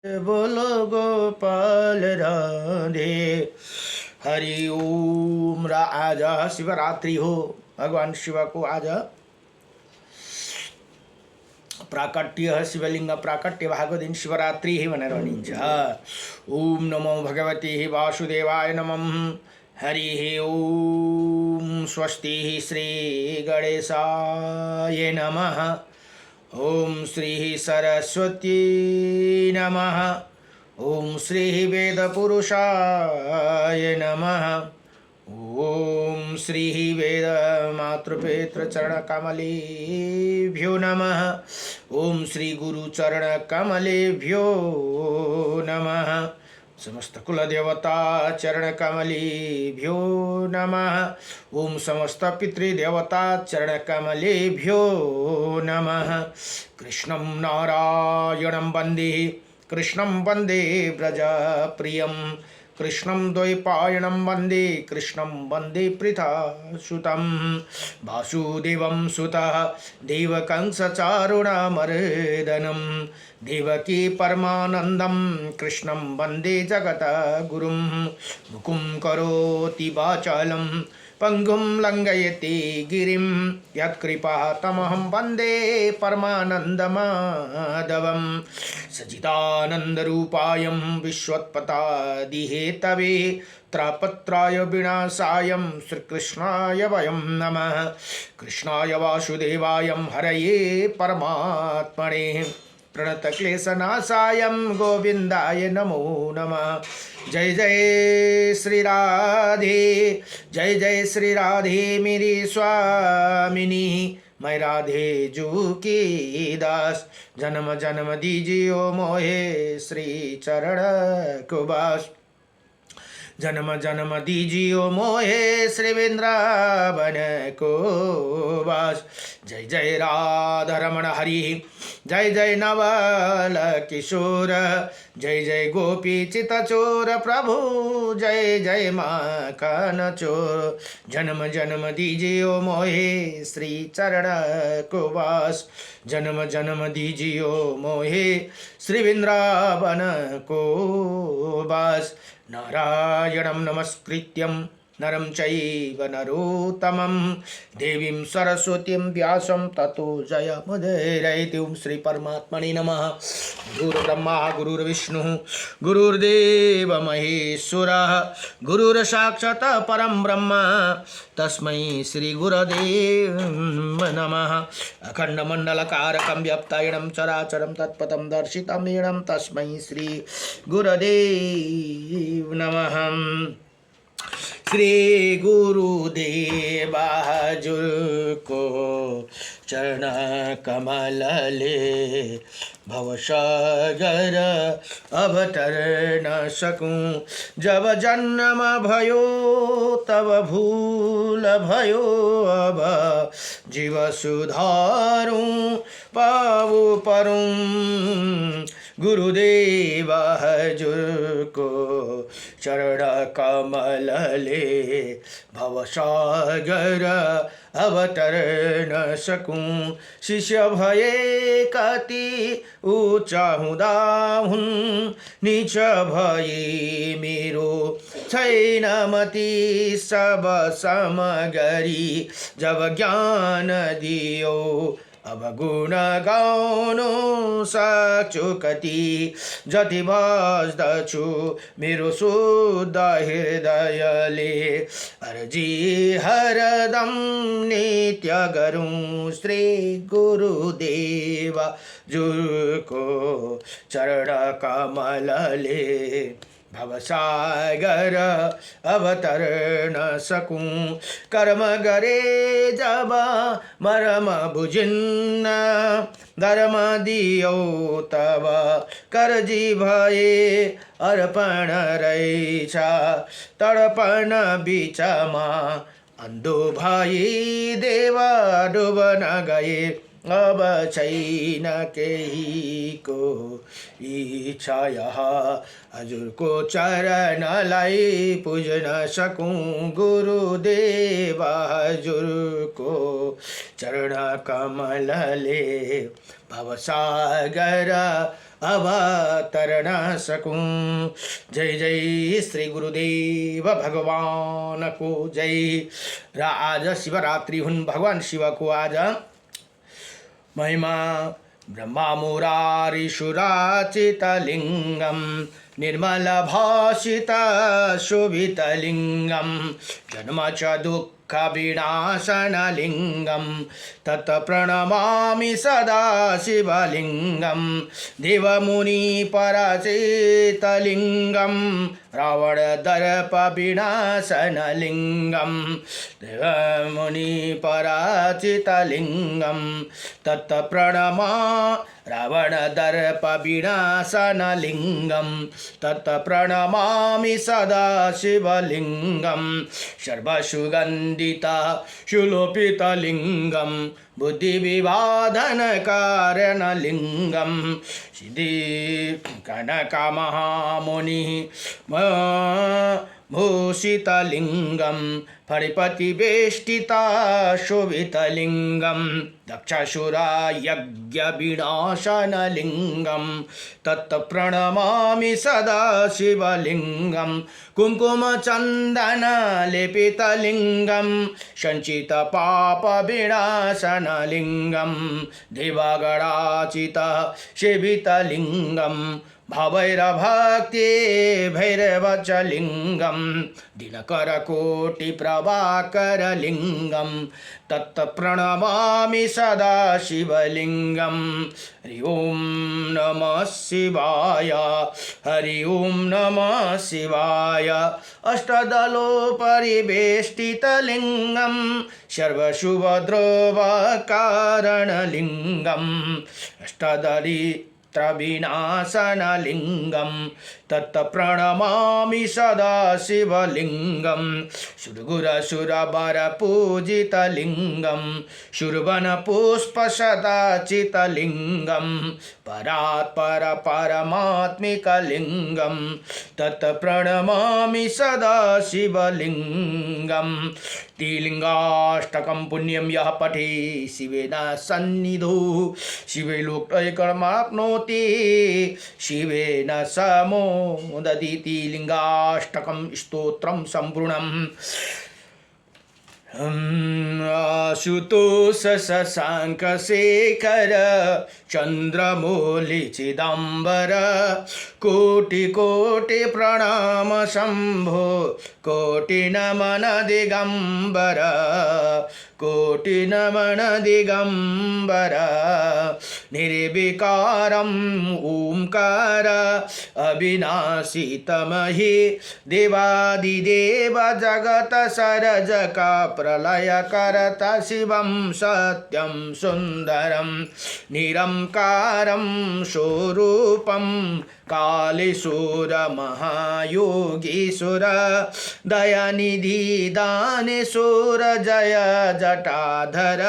बोलो गोपाल राधे। हरि ओम। आज शिवरात्रि हो। भगवान शिव को आज प्राकट्य शिवलिंग प्राकट्य भाग दिन शिवरात्रि ही भनेर भनिन्छ। ओम नमो भगवते वासुदेवाय नमः। हरि ओम। स्वस्ति श्री गणेशाय नमः। ओम श्री सरस्वती नमः। ओम श्री वेदपुरुषाय नमः। ओम श्री वेद मातृपेत्र चरण कमलेभ्यो नमः। ओम श्री गुरु चरण कमलेभ्यो नमः। समस्त कुल देवता चरण कमलेभ्यो नमः। ओम समस्त पितृदेवता चरण कमलेभ्यो नमः। कृष्णं नारायणं वन्दे कृष्णं वन्दे व्रजप्रियं कृष्णं द्वैपायनं वन्दे कृष्णं वन्दे पृथासुतं वासुदेवं सुतः देवकंसचारुणमर्दनं देवकी परमानन्दं कृष्णं वन्दे जगद्गुरुं मुकुं करोति वाचालं पंगुं लंघयते गिरिं यत्कृपातमहं वन्दे परमानन्दमाधवं सच्चिदानन्दरूपायं विश्वोत्पत्यादिहेतवे त्रापत्राय विनाशायं श्रीकृष्णाय वयं नमः। कृष्णाय वासुदेवाय हरये परमात्मने प्रणतक्लेशनाशायं गोविन्दाय नमो नमः। जय जय श्री राधे। जय जय श्री राधे मेरी स्वामिनी। मैं राधे जू की दास। जन्म जन्म दीजियो मोहे श्री चरण को बास। जन्म जन्म दीजियो मोहे श्री वृंदावन को वास। जय जय राधा रमण हरि। जय जय नवल किशोर। जय जय गोपी चित चोर प्रभु। जय जय माखन चोर। जन्म जन्म दीजियो मोहे श्री चरण को वास। जन्म जन्म दीजियो मोहे श्री वृंदावन को वास। नारायणं नमस्कृत्यं नरं चैव नरोत्तमं देवीं सरस्वतीं व्यासं ततो जयमुदीरयेत्। ओं श्री परमात्मने नमः। गुरुर्ब्रह्मा गुरुर्विष्णुः गुरुर्देव महेश्वरः गुरुर्साक्षात् परं ब्रह्म तस्मै श्री गुरुदेव नमः। अखण्डमण्डलकारकं व्याप्तायनं चराचरं तत्पदं दर्शितं येनं तस्मै श्री गुरुदेव नमः। श्री गुरुदेव हजूर को चरण कमल ले भवसागर अब तर न सकूं। जब जन्म भयो तब भूल भयो अब जीव सुधारूं पावु परूं। गुरुदेव हजूर को चरण कमल ले भवसागर अवतर न सकूं। शिष्य भये कति ऊंचा हुँदा हुन् नीच भए मेरो छैन मति सब समगरी। जब ज्ञान दियो अब गुण गाउनु सक्छु कति। जति बस्दछु मेरो शुद्ध हृदयले अर्जी हरदम नित्य गरौँ श्री गुरुदेव जुको चरण कमलले भवसागर अवतर न सकूं। कर्म गरे जब मरम बुझिन्न धर्म दियो तब कर्जी भए अर्पण रहेछ। तडपण बिचमा अन्धो भई देव डुबन गए। अब छैन केही को इच्छा यहाँ हजुर को चरणलाई पुज्न सकूं। गुरुदेव हजुर को चरण कमलले भवसागर अवतरण सकूं। जय जय श्री गुरुदेव भगवान को जय। आज शिवरात्रि हुन, भगवान शिव को आज महिमा। ब्रह्मा मुरारिसुराचितलिङ्गं निर्मल भाषित शोभितलिङ्गं जन्म च दुःख विनाशनलिङ्गं तत् प्रणमामि सदा शिवलिङ्गं देवमुनि पराचितलिङ्गं रावण दर्प विनाशनलिङ्गं देवमुनि पराचितलिङ्गं तत् प्रणमा रावण दर्प विनाशनलिङ्गं तत् प्रणमामि सदा शिवलिङ्गं सर्वसुगन्धित सुलोपितलिङ्गं बुद्धिविवादनकारणलिङ्गं सिद्धि कनकमहामुनिः भूषितलिङ्गं फणिपतिवेष्टिता शोभितलिङ्गं दक्षासुरयज्ञविनाशनलिङ्गं तत् प्रणमामि सदा शिवलिङ्गं कुङ्कुमचन्दनलेपितलिङ्गं सञ्चितपापविनाशनलिङ्गं देवगणाचित सेवितलिङ्गं भवैरभक्ति भैरवचलिङ्गं दिनकरकोटिप्रभाकरलिङ्गं तत् प्रणमामि सदा शिवलिङ्गं। हरि ओं नमः शिवाय, हरि ओं नमः शिवाय। अष्टदलोपरिवेष्टितलिङ्गं सर्वशुभद्रवकारणलिङ्गं अष्टदरित्रविनाशनलिङ्गं तत् प्रणमामि सदा शिवलिङ्गं सुरगुरसुरवरपूजितलिङ्गं शूर्वणपुष्पशताचितलिङ्गं परात्पर परमात्मिकलिङ्गं तत् प्रणमामि सदा शिवलिङ्गं। त्रिलिङ्गाष्टकं पुण्यं यः पठे शिवेन सन्निधौ शिवैलोकैकमाप्नोति शिवेन समोदति। लिङ्गाष्टकं स्तोत्रं सम्पूर्णम्। आशुतोष शशांक शेखर चंद्रमौलि चिदंबर कोटि कोटि प्रणाम शंभो कोटि नमन दिगंबर कोटि नमन दिगंबर निर्विकारं ओंकार अविनाशी तमहि देवादिदेव जगत सरजका प्रलय करता शिवं सत्यं सुंदरं निरंकारं स्वरूपं कालीसुर महायोगीसुर दयानिधि दानेश्वर जय जटाधर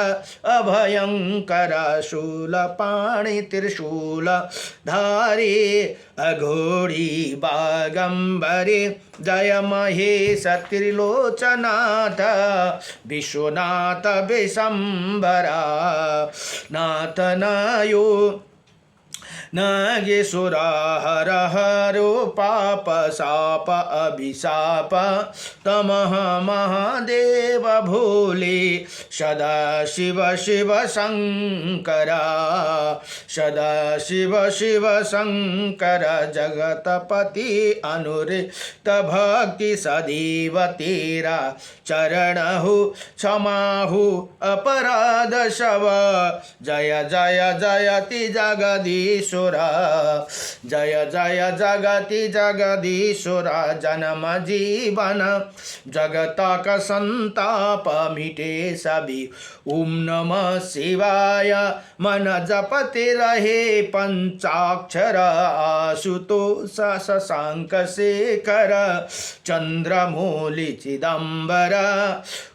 अभयंकर शूलपाणि त्रिशूल धारी अघोरी बागंबरी जय महेश त्रिलोचनाथ विश्वनाथ विशंबरा नाथ नायो नागेश्वरा हर हरो पाप साप अभिशाप तमः महादेव भोले सदा शिव शिव शंकरा सदा शिव शिव शंकर जगतपति अनुरिक्त भक्ति सदैव तेरा चरणहु क्षमाहु अपराध शव जय जय जयति जगदीश्वर जय जय जगति जगदीश्वर जन्म जीवन जगत का संताप मिटे सभी। ओम नमः शिवाय मन जपते रहे पंचाक्षर आशुतोष शशांक शेखर चंद्रमौलि चिदंबर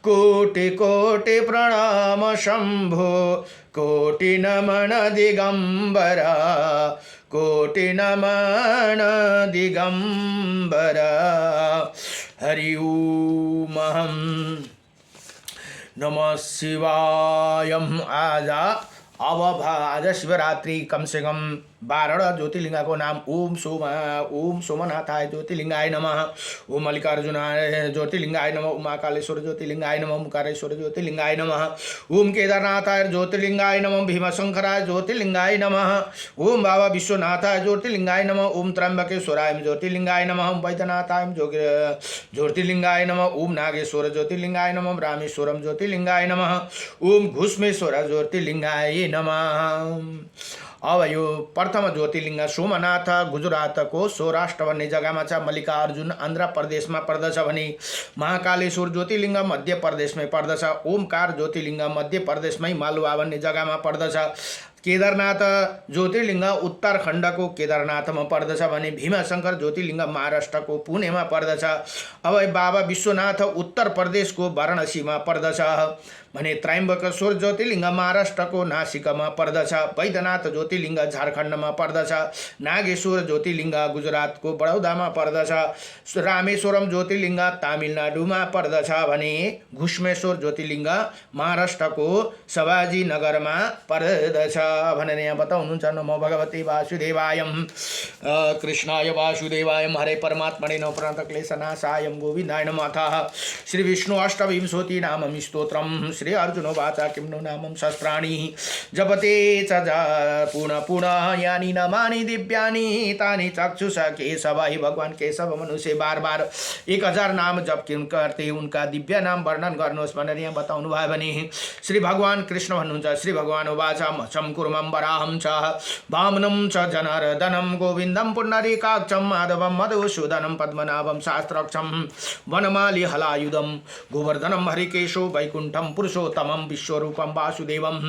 कोटि कोटि प्रणाम शंभो कोटि नमन दिगंबर कोटि नमन दिगंबर। हरि ओम नमः शिवाय। आज अब आज शिवरात्रि कम से कम 12 ज्योतिर्लिंग को नाम ओम सोमनाथाय ज्योतिर्लिंगाय नमः, ओम मल्लिकार्जुनाय ज्योतिर्लिंगाय नमः, ओम महाकालेश्वर ज्योतिर्लिंगाय नमः, ओमकारेश्वर ज्योतिर्लिंगाय नमः, ओम केदारनाथाय ज्योतिर्लिंगाय नमः, भीमशंकराय ज्योतिर्लिंगाय नमः, ओम बाबा विश्वनाथाय ज्योतिर्लिंगाय नमः, ओम त्र्यंबकेश्वराय ज्योतिर्लिंगाय नमः, ओम वैद्यनाथाय ज्योतिर्लिंगाय नमः, ओम नागेश्वर ज्योतिर्लिंगाय नमः, रामेश्वरम ज्योतिर्लिंगाय नमः, ओम घुष्मेश्वर ज्योतिर्लिंगाय नमः। अब यो प्रथम ज्योतिर्लिंग सोमनाथ गुजरातको सौराष्ट्र भन्ने जग्गामा छ, मल्लिकार्जुन आन्ध्र प्रदेशमा पर्दछ भने महाकालेश्वर ज्योतिर्लिंग मध्य प्रदेशमै पर्दछ, ओमकार ज्योतिर्लिंग मध्य प्रदेशमै मालवा भन्ने जग्गामा पर्दछ, केदारनाथ ज्योतिर्लिंग उत्तराखण्डको केदारनाथमा पर्दछ भने भीमशंकर ज्योतिर्लिंग महाराष्ट्रको पुणेमा पर्दछ। अब बाबा विश्वनाथ उत्तर प्रदेशको वाराणसीमा पर्दछ भने त्र्यम्बकेश्वर ज्योतिर्लिंग महाराष्ट्रको नासिकमा पर्दछ, वैद्यनाथ ज्योतिर्लिंग झारखण्डमा पर्दछ, नागेश्वर ज्योतिर्लिंग गुजरातको बडौदामा पर्दछ, रामेश्वरम ज्योतिर्लिंग तमिलनाडुमा पर्दछ भने घुष्मेश्वर ज्योतिर्लिंग महाराष्ट्रको शिवाजी नगरमा पर्दछ भनेर यहाँ बताउनुहुन्छ। नमो भगवते वासुदेवाय कृष्णाय वासुदेवाय हरे परमात्मने नमः प्रणतक्लेशनाशाय गोविन्दाय नमः। श्री विष्णु अष्टविंशति नामं स्तोत्रम् श्री अर्जुनोवाच किं नु नामं शस्त्राणि जपते च पुनः पुनः यानि नामानि दिव्यानि तानि चक्षुष केशव। हे भगवान केशव मनुष्य बार बार 1000 नाम जप किन करते उनका दिव्य नाम वर्णन गर्नुहोस् भनेर यहाँ बताउनु भयो भने श्री भगवान कृष्ण भन्नुहुन्छ। श्री भगवान उवाच मच्छं कुर्मं वराहं च वामनं च जनार्दनं गोविन्दं पुण्डरीकाक्षं माधवं मधुसूदनं पद्मनाभं शास्त्रक्षं वनमाली हलायुधं गोवर्धनं हरिकेशो वैकुण्ठं पुरुषोत्तमं विश्वरूपं वासुदेवं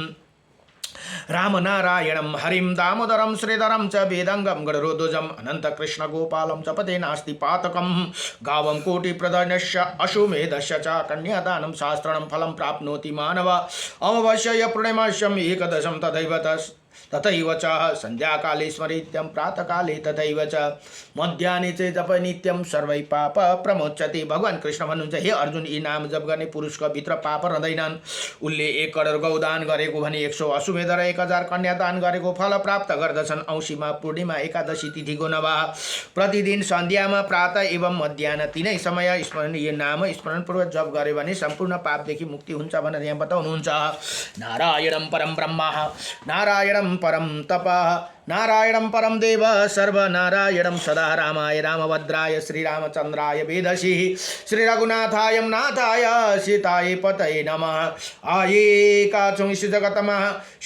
रामनारायणं हरिं दामोदरं श्रीधरं च वेदंगं गणरोध्वजम् अनन्तकृष्ण गोपालं च पते नास्ति पातकं गावं कोटिप्रदनस्य अश्वमेधस्य च कन्यादानं शास्त्रणं फलं प्राप्नोति मानव अमावास्या पूर्णिमास्यम् एकदशं तथैव च संध्याकाले स्मरित्यं प्रातःकाले तथैव च मध्याह्ने च जप नित्यं सर्वै पाप प्रमोच्यते। भगवान कृष्ण भन्नुहुन्छ हे अर्जुन यी नाम जप गर्ने पुरुषको भित्र पाप रहँदैनन्। उसले 1 करोड गौदान गरेको भने 100 अश्वमेध र 1000 कन्यादान गरेको फल प्राप्त गर्दछन्। औँसीमा पूर्णिमा एकादशी तिथिको नभए प्रतिदिन सन्ध्यामा प्रातः एवं मध्याह्न तीनै समय स्मरणीय नाम स्मरणपूर्वक जप गरे भने सम्पूर्ण पापदेखि मुक्ति हुन्छ भनेर यहाँ बताउनुहुन्छ। नारायणं परम ब्रह्म नारायणं परम तप नारायणं परम देव सर्वनारायणं सदा रामाय रामभद्राय श्रीरामचंद्राय वेदसी श्री रघुनाथाय नाथाय सीताय पतये नमः। आये काचुं इस जगतमा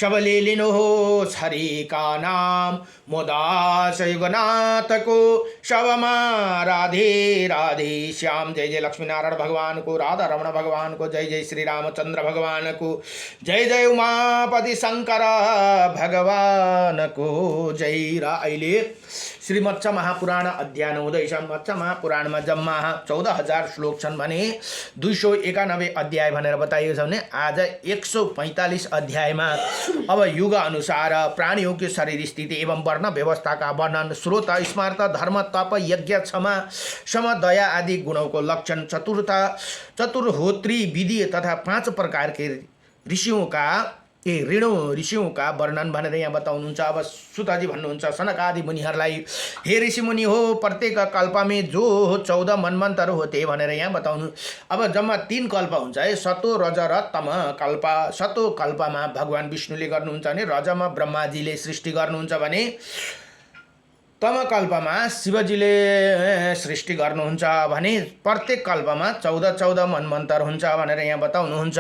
सबले लिनु हो हरि का नाम मोदास युगनाथ को शवमा राधे राधे श्याम। जय जय लक्ष्मी नारायण भगवान को, राधा रमण भगवान को, जय जय श्री रामचंद्र भगवान को, जय जय उमापति शंकर भगवान को जय। र अहिले श्री मत्स्य महापुराण अध्याय हुँदैछ। मत्स्य महापुराणमा जम्मा 14,000 श्लोक छन् भने 291 अध्याय भनेर बताइएको छ भने आज 145 अध्यायमा अब युग अनुसार प्राणियों की शरीर स्थिति एवं वर्ण व्यवस्था का वर्णन, स्रोत स्मार्त धर्म तप यज्ञ क्षमा सम दया आदि गुणों को लक्षण, चतुर्होत्री विधि तथा 5 प्रकार के ऋषियों का वर्णन भनेर यहाँ बताउनुहुन्छ। अब सुताजी भन्नुहुन्छ सनकादि मुनिहरूलाई हे ऋषि मुनि हो प्रत्येक कल्पमा जो 14 मनमन्तर होते भनेर यहाँ बताउनु। अब जम्मा 3 कल्प हुन्छ है, सतो रज र तम कल्प। सतो कल्पमा भगवान विष्णुले गर्नुहुन्छ भने रजमा ब्रह्माजीले सृष्टि गर्नुहुन्छ भने तम कल्पमा शिवजीले सृष्टि गर्नुहुन्छ भने प्रत्येक कल्पमा 14 मनमन्तर हुन्छ भनेर यहाँ बताउनुहुन्छ।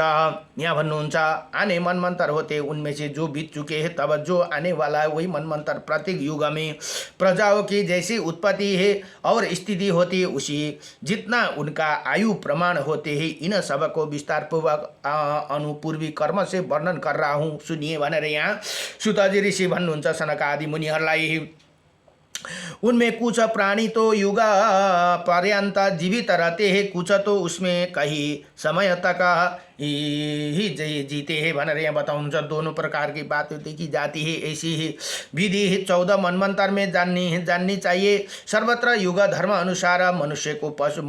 यहाँ भन्नुहुन्छ आने मनमन्तर होते उनमें से जो बीत चुके हैं तब जो आने वाला है वही मनमन्तर प्रत्येक युग में प्रजाओं की जैसी उत्पत्ति है और स्थिति होती है उसी जितना उनका आयु प्रमाण होते हैं। इन सबको विस्तार पूर्वक अनुपूर्वी कर्म से वर्णन कर रहा हूँ सुनिए भनेर यहाँ सुताजी ऋषि भन्नुहुन्छ सनकादि मुनिहरूलाई। उनमें कुछ प्राणी तो युग पर्यंत जीवित रहते हैं, कुछ तो उसमें कहीं समय तक ही जीते हैं भनेर यहाँ बताउनुहुन्छ। दोनों प्रकार की बात देखी जाती है, ऐसी ही विधि 14 मनमंत्र में जाननी चाहिए। सर्वत्र युग धर्म अनुसार मनुष्य को पशु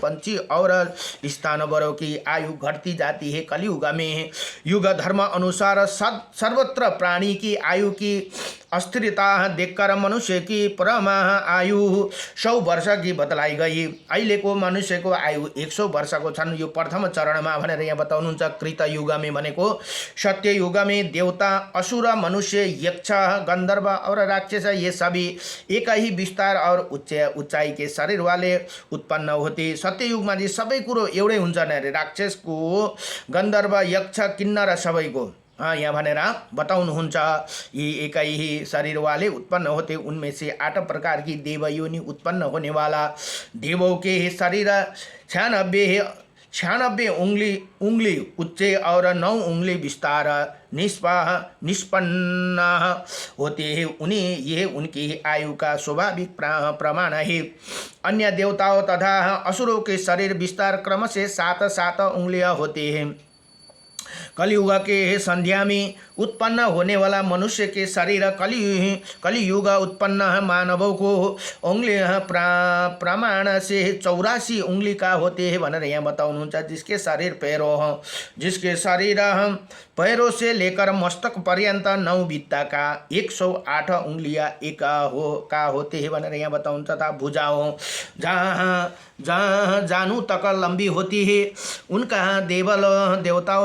पंछी और स्थानवरों की आयु घटती जाती है। कलयुग में युग धर्म अनुसार सर्वत्र प्राणी की आयु की अस्थिरता देखकर मनुष्य की परमाह आयु 100 वर्ष की बतलाई गई। अहिलेको मनुष्यको आयु 100 वर्षको छन्। यो प्रथम चरणमा भनेर यहाँ बताउनुहुन्छ। कृत युग में भनेको सत्य युग में देवता, असुर, मनुष्य, यक्ष, गंधर्व और राक्षस ये सभी एक ही विस्तार और ऊंचाई के शरीर वाले उत्पन्न होते। सत्य युग में सबै कुरो एउटै हुन्छन् अरे, राक्षसको, गंधर्व, यक्ष, किन्नर सबैको यहाँ भनेर बताउनुहुन्छ। ये एक ही शरीर वाले उत्पन्न होते। उनमें से 8 प्रकार की देव योनि उत्पन्न होने वाला। देवों के शरीर 96 उंगली उच्चे और 9 उंगली विस्तार निष्पन्न होते हैं। उन्हें यह उनकी आयु का स्वाभाविक प्रमाण है। अन्य देवताओं तथा असुरों के शरीर विस्तार क्रम से 7 उंगलियां होते हैं। कलियुग के संध्या में उत्पन्न होने वाला मनुष्य के शरीर कलियुग उत्पन्न मानवों को उंगली प्रमाण से 84 उंगली का होते हैं भनेर यहाँ बताउनुहुन्छ। जिसके शरीर पैरों से लेकर मस्तक पर्यंत 9 बित्ता का 108 उंगलियां का होते हैं भनेर यहाँ बताउनुहुन्छ। तथा भुजाओं जहाँ जानू तक लंबी होती है, उनका देवता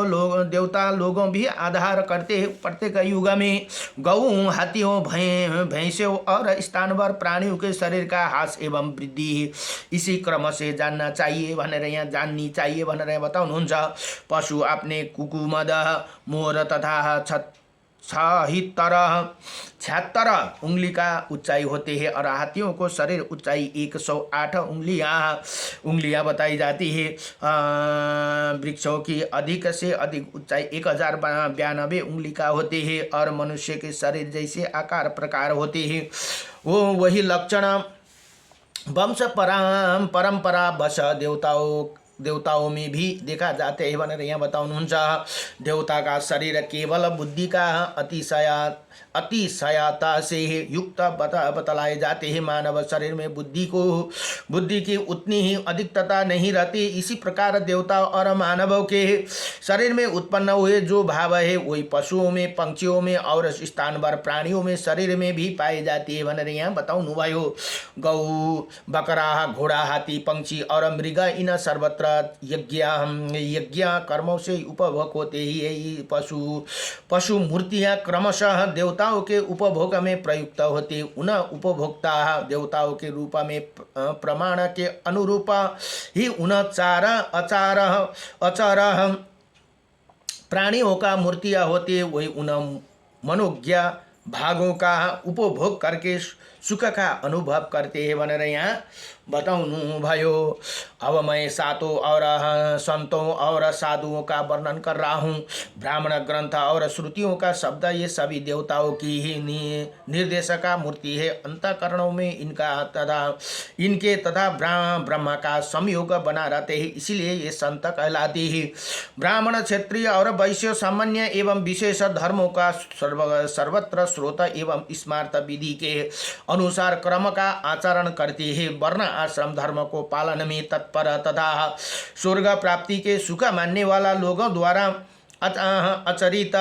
लोगों भी आधार करते हैं। प्रत्येक युग में गऊ, हाथियों, भैंसों और स्थानवर प्राणियों के शरीर का ह्रास एवं वृद्धि है। इसी क्रम से जाननी चाहिए भनेर बताउनुहुन्छ। पशु अपने कुकुमद, मोर तथा 76 उंगली का ऊंचाई होते हैं और हाथियों को शरीर ऊंचाई 108 उंगलियां बताई जाती है। वृक्षों की अधिक से अधिक ऊंचाई 1092 उंगली का होते हैं और मनुष्य के शरीर जैसे आकार प्रकार होते हैं। वो वही लक्षण वंश परंपरा बस देवताओं में भी देखा जाते हैं भनेर यहाँ बताउनुहुन्छ। देवता का शरीर केवल बुद्धि का अतिशयता से युक्त बतलाए जाते हैं। मानव शरीर में बुद्धि की उतनी ही अधिकता नहीं रहती। इसी प्रकार देवता और मानवों के शरीर में उत्पन्न हुए जो भाव है वही पशुओं में, पंक्षियों में और स्थानवर प्राणियों में शरीर में भी पाई जाती है भनेर यहाँ बताउनु भयो। गौ, बकरा, घोड़ा, हाथी, पंक्षी और मृग इन सर्वत्र यज्ञ कर्मों से उपभोग होते ही है। पशु मूर्तियाँ क्रमशः देवताओं के उपभोग में प्रयुक्त होती। उन उपभोक्ता देवताओं के रूप में प्रमाण के अनुरूप ही उन अचार प्राणियों का मूर्तियाँ होती। वही उन मनोज्ञ भागों का उपभोग करके सुख का अनुभव करते हैं भनेर यहाँ बताउनु भयो। अब मैं सातों और संतों और साधुओं का वर्णन कर रहा हूँ। ब्राह्मण ग्रंथ और श्रुतियों का शब्द ये सभी देवताओं की ही निर्देशक मूर्ति है। अंतःकरणों में इनके तथा ब्रह्मा का संयोग बना रहते हैं, इसीलिए ये संत कहलाते हैं। ब्राह्मण, क्षत्रिय और वैश्य सामान्य एवं विशेष धर्मों का सर्वत्र स्रोत एवं स्मार्त विधि के अनुसार क्रम का आचरण करते हैं। वर्ण आश्रम धर्म को पालन में तत्पर तथा स्वर्ग प्राप्ति के सुख मानने वाला लोगों द्वारा आचरित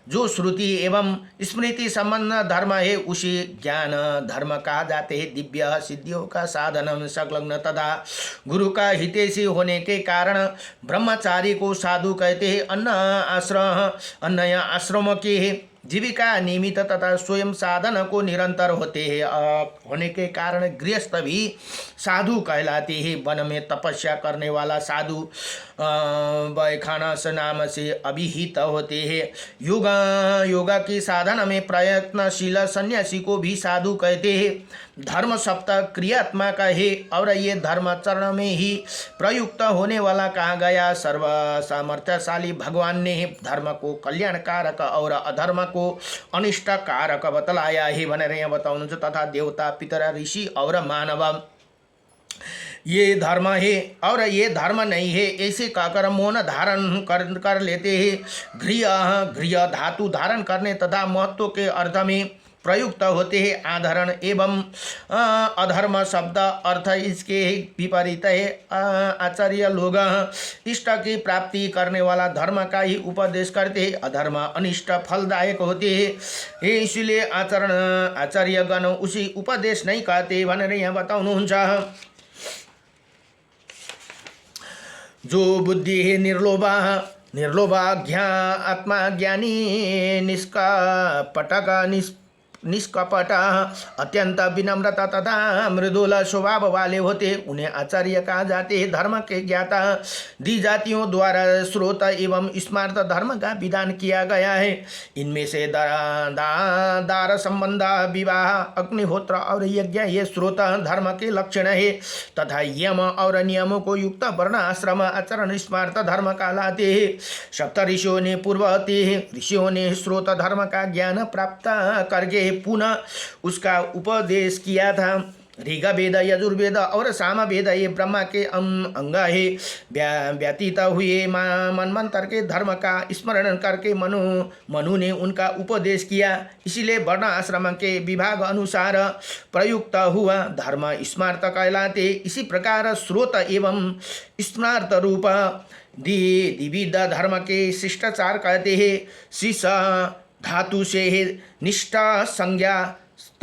जो श्रुति एवं स्मृति संबंध धर्म है उसे ज्ञान धर्म कहा जाते हैं। दिव्य सिद्धियों का साधन संलग्न तथा गुरु का हितैषी होने के कारण ब्रह्मचारी को साधु कहते हैं। अन्य आश्रम के जीविका नियमित तथा स्वयं साधन को निरंतर होने के कारण गृहस्थ भी साधु कहलाते हैं। वन में तपस्या करने वाला साधु वैखानस नाम से अभिहित होते हैं। योगा की साधन में प्रयत्नशील सन्यासी को भी साधु कहते हैं। धर्म सप्ताह क्रियात्मक है और ये धर्माचरण में ही प्रयुक्त होने वाला कहा गया। सर्व सामर्थ्यशाली भगवान ने धर्म को कल्याणकारक और अधर्म को अनिष्टकारक बतलाया है भनेर यहाँ बताउनुहुन्छ। तथा देवता, पितर, ऋषि और मानव ये धर्म है और ये धर्म नहीं है ऐसे कहकर मौन धारण कर लेते हैं। गृह गृह धातु धारण करने तथा महत्व के अर्थ में प्रयुक्त होते हैं। आधरण एवं अधर्म शब्द अर्थ इसके विपरीत है। आचार्य लोग इष्ट की प्राप्ति करने वाला धर्म का ही उपदेश करते हैं। अधर्म अनिष्ट फलदायक होते हैं, इसलिए आचार्यगण उसी उपदेश नहीं कहते भनेर यहाँ बताउनुहुन्छ। जो बुद्धि है निर्लोभा आत्मा ज्ञानी निष्कपट अत्यंत विनम्रता तथा मृदुल स्वभाव वाले होते, उन्हें आचार्य कहा जाते हैं। धर्म के ज्ञाता दी जातियों द्वारा स्रोत एवं स्मार्त धर्म का विधान किया गया है। इनमें से दार संबंध, विवाह, अग्निहोत्र और यज्ञ ये स्रोत धर्म के लक्षण है तथा यम और नियमों को युक्त वर्ण आश्रम आचरण स्मार्त धर्म कहलाते हैं। सप्त ऋषियों ने पूर्ववर्ती ऋषियों ने स्रोत धर्म का ज्ञान प्राप्त करके पुनः उसका उपदेश किया था। ऋग वेद, यजुर्वेद और साम वेद ये ब्रह्मा के अंग है। व्यतीत हुए मनमंत्र के धर्म का स्मरण करके मनु ने उनका उपदेश किया, इसलिए वर्ण आश्रम के विभाग अनुसार प्रयुक्त हुआ धर्म स्मार्त कहलाते। इसी प्रकार स्रोत एवं स्मार्त रूप द्विविध धर्म के शिष्टाचार कहते हैं। शिष धातु से निष्ठा संज्ञा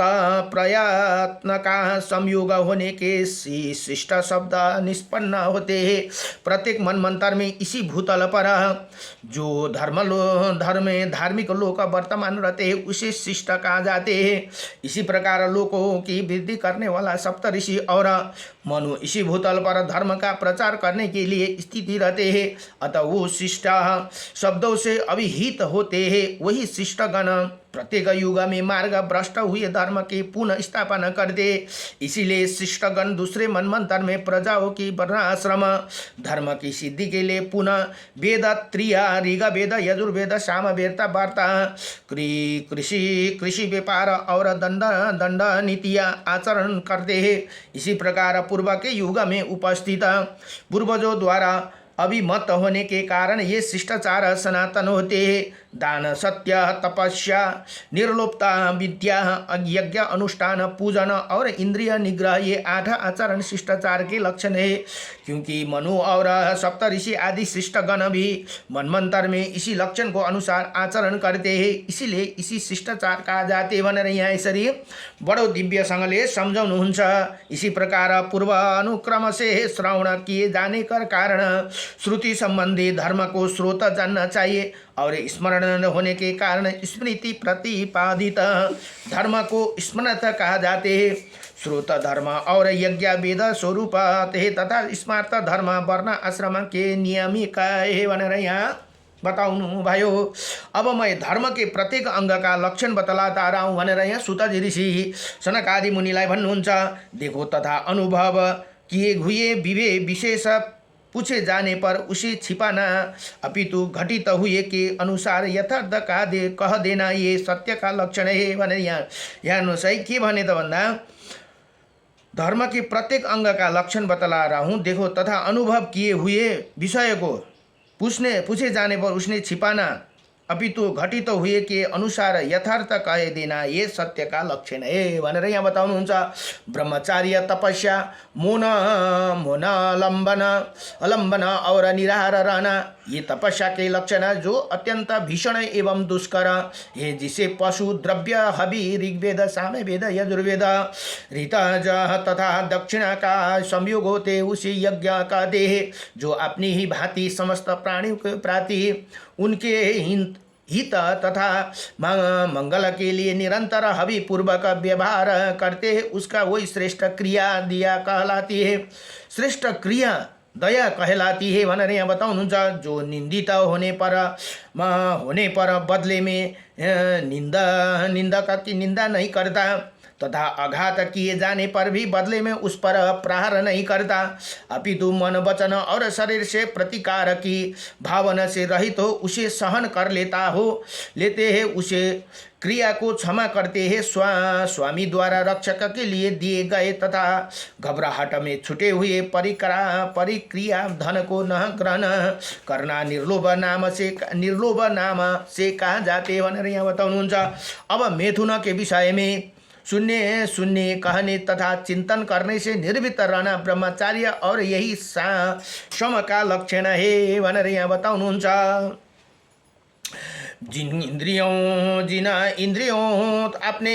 प्रयत्न का संयोग होने के शिष्ट शब्द निष्पन्न होते हैं। प्रत्येक मनमंत्र में इसी भूतल पर जो धार्मिक लोग वर्तमान रहते हैं उसे शिष्ट कहा जाते हैं। इसी प्रकार लोगों की वृद्धि करने वाला सप्त ऋषि और मनु इसी भूतल पर धर्म का प्रचार करने के लिए स्थिति रहते हैं। अतः वो शिष्ट शब्दों से अभिहित होते हैं। वही शिष्टगण प्रत्येक युग में मार्ग भ्रष्ट हुए धर्म की पुनः स्थापना कर दे। इसीलिए शिष्टगण दूसरे मनमंत्र में प्रजाओं की वर्णाश्रम धर्म की सिद्धि के लिए पुनः वेद त्रिया ऋग वेद, यजुर्वेद, साम वेद, वार्ता, कृषि व्यापार और दंड नीतियाँ आचरण करते हैं। इसी प्रकार पूर्व के युग में उपस्थित पूर्वजों द्वारा अभिमत होने के कारण ये शिष्टाचार सनातन होते हैं। दान, सत्य, तपस्या, निर्लोपता, विद्या, यज्ञ, अनुष्ठान, पूजन और इंद्रिय निग्रह ये 8 आचरण शिष्टाचार के लक्षण है। क्योंकि मनु और सप्तऋषि आदि शिष्टगण भी मनमंत्र में इसी लक्षण को अनुसार आचरण करते हैं, इसीलिए इसी शिष्टाचार कहा जाते भनेर यहाँ यसरी बडो दिव्यसँगले सम्झाउनुहुन्छ। इसी प्रकार पूर्व अनुक्रम से श्रवण किए जाने का कारण श्रुति संबंधी धर्म को स्रोत जानना चाहिए और स्मरण होने के कारण स्मृति प्रतिपादित धर्म को स्मृत कहा जाते हैं। श्रोत धर्म और यज्ञ वेद स्वरूप है तथा स्मार्त धर्म वर्ण आश्रम के नियमिक है भनेर यहाँ बताउनु भयो। अब मैं धर्म के प्रत्येक अंग का लक्षण बतलाता रहा हूँ भनेर यहाँ सुतजी ऋषि सनक आदि मुनिलाई भन्नुहुन्छ। देखो तथा अनुभव किए हुए विशेष पूछे जाने पर उसे छिपाना अपितु घटित हुए के अनुसार यथार्थ कह देना ये सत्य का लक्षण है भनेर यहाँ सही के भने त भन्दा धर्म के प्रत्येक अंग का लक्षण बतला रहा हूँ। देखो तथा अनुभव किए हुए विषय को पूछे जाने पर उसने छिपाना अपितु घटित हुए के अनुसार यथार्थ कह देना ये सत्य का लक्षण है भनेर यहाँ बताउनुहुन्छ। ब्रह्मचार्य, तपस्या, मौन अलम्बन और निराहार रहना ये तपस्या के लक्षण है जो अत्यंत भीषण एवं दुष्कर है, जिसे पशु, द्रव्य, हवि, ऋग्वेद, सामवेद, यजुर्वेद, ऋतज तथा दक्षिणा का संयोग होते उसी यज्ञ कहते हैं। जो अपनी ही भांति समस्त प्राणियों के प्रति उनके हित तथा मंगल के लिए निरंतर हवि पूर्वक व्यवहार करते हैं उसका वही श्रेष्ठ क्रिया दिया कहलाती है। श्रेष्ठ क्रिया दया कहलाती है भनेर यहाँ बताउनुहुन्छ। जो निंदित होने पर बदले में निंदक की निंदा नहीं करता तथा आघात किए जाने पर भी बदले में उस पर प्रहार नहीं करता, अपितु मन वचन और शरीर से प्रतिकार की भावना से रहित हो उसे सहन कर लेते हैं, उसे क्रिया को क्षमा करते हैं। स्वामी द्वारा रक्षक के लिए दिए गए तथा घबराहट में छुटे हुए परिक्रिया धन को न ग्रहण करना निर्लोभ नाम से कहा जाते भनेर यहाँ बताउनुहुन्छ। अब मैथुन के विषय में सुनने कहने तथा चिंतन करने से निर्भीत रहना ब्रह्मचार्य और यही सम का लक्षण है भनेर यहाँ बताउनुहुन्छ। जिन इंद्रियों अपने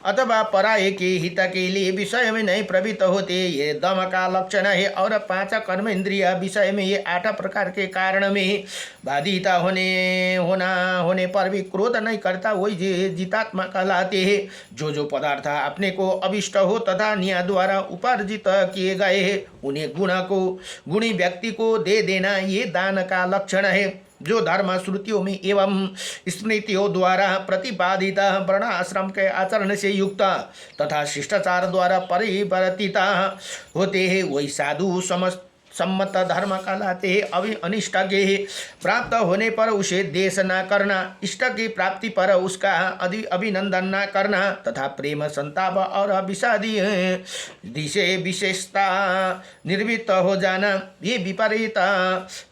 अथवा पराये के हित के लिए विषय में नहीं प्रवृत्त होते, ये दम का लक्षण है। और 5 कर्म इंद्रिय विषय में ये 8 प्रकार के कारण में बाधिता होने पर भी क्रोध नहीं करता, वही जितात्मा कहलाते हैं। जो पदार्थ अपने को अभिष्ट हो तथा न्याय द्वारा उपार्जित किए गए हैं उन्हें गुणी व्यक्ति को दे देना, ये दान का लक्षण है। जो धर्म श्रुतियों में एवं स्मृतियों द्वारा प्रतिपादित वर्ण आश्रम के आचरण से युक्त तथा शिष्टाचार द्वारा परिवर्तित होते हैं वही साधु सम्मत धर्म कहलाते हैं। अभी अनिष्ट के प्राप्त होने पर उसे देश न करना, इष्ट की प्राप्ति पर उसका अभिनंदन न करना तथा प्रेम संताप और विषादी दिशे विशेषता निर्वृत्त हो जाना, ये विपरीत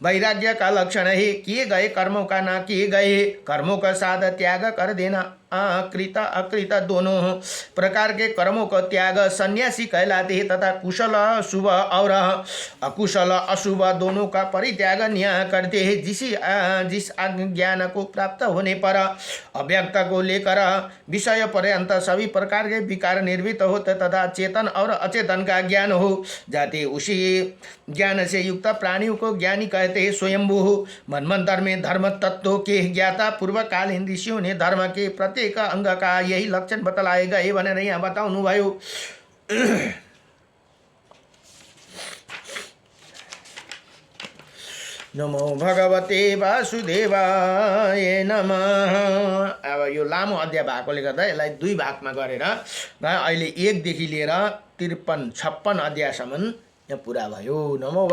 वैराग्य का लक्षण है। किए गए कर्मों का न किए गए कर्मों का साथ त्याग कर देना, कृत अकृत दोनों प्रकार के कर्मों का त्याग सन्यासी कहलाते हैं तथा कुशल शुभ और अकुशल अशुभ दोनों का परित्याग न्याय करते हैं। जिस ज्ञान को प्राप्त होने पर अव्यक्त को लेकर विषय पर्यंत सभी प्रकार के विकार निर्वृत्त होते तथा चेतन और अचेतन का ज्ञान हो जाते, उसी ज्ञान से युक्त प्राणियों को ज्ञानी कहते हैं। स्वयंभू मनमंत्र में धर्म तत्वों के ज्ञाता पूर्वकालीन ऋषियों ने धर्म के प्रत्येक अंग का यही लक्षण बतलाए गए भनेर यहाँ बताउनु भयो। नमो भगवते वासुदेवाय नमः। अब यो लामो अध्याय भएकोले गर्दा यसलाई 2 भागमा गरेर अहिले 1 देखि लिएर 53-56 अध्यायसम्म यहाँ पुरा भयो। नमो